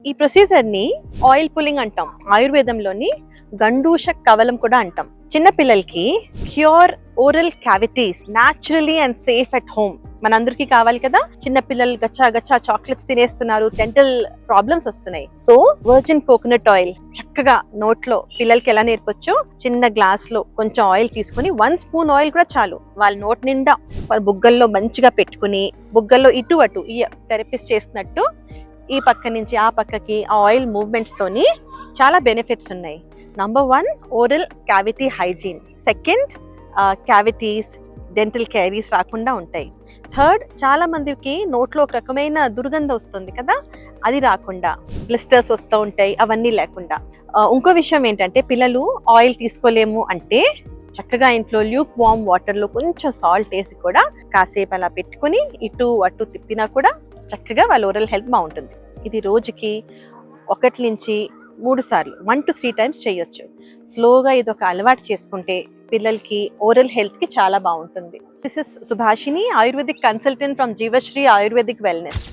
ఈ ప్రొసీజర్ ని oil pulling అంటాం. ఆయుర్వేదంలోని గండూష కవలం కూడా అంటాం. చిన్న పిల్లలకి cure oral cavities naturally and safe at home మనందరికీ కావాలి కదా. చిన్న పిల్లలు గచ్చా గచ్చా చాక్లెట్స్ తినేస్తున్నారు, డెంటల్ ప్రాబ్లమ్స్ వస్తున్నాయి. సో వర్జిన్ కోకోనట్ ఆయిల్ చక్కగా నోట్లో పిల్లలకి ఎలా నేర్పొచ్చో, చిన్న గ్లాస్ లో కొంచెం ఆయిల్ తీసుకుని 1 స్పూన్ ఆయిల్ కూడా చాలు, వాళ్ళ నోట్ నిండా వాళ్ళ బుగ్గల్లో మంచిగా పెట్టుకుని, బుగ్గల్లో ఇటు అటు ఈ థెరపిస్ట్ చేసినట్టు ఈ పక్క నుంచి ఆ పక్కకి ఆ ఆయిల్ మూవ్మెంట్స్ తోని చాలా బెనిఫిట్స్ ఉన్నాయి. Number 1 oral cavity hygiene. Second cavities dental carries రాకుండా ఉంటాయి. థర్డ్, చాలా మందికి నోట్లో ఒక రకమైన దుర్గంధం వస్తుంది కదా, అది రాకుండా, బ్లిస్టర్స్ వస్తూ ఉంటాయి, అవన్నీ లేకుండా. ఇంకో విషయం ఏంటంటే, పిల్లలు ఆయిల్ తీసుకోలేము అంటే చక్కగా ఇంట్లో ల్యూక్ వార్మ్ వాటర్ లో కొంచెం సాల్ట్ వేసి కూడా కాసేపు అలా పెట్టుకుని ఇటు అటు తిప్పినా కూడా చక్కగా వాళ్ళ ఓరల్ హెల్త్ బాగుంటుంది. ఇది రోజుకి 1 నుంచి 3 సార్లు 1 to 3 టైమ్స్ చేయొచ్చు. స్లోగా ఇది ఒక అలవాటు చేసుకుంటే పిల్లలకి ఓరల్ హెల్త్ కి చాలా బాగుంటుంది. This is Subhashini, ayurvedic consultant from Jeevashree ayurvedic wellness.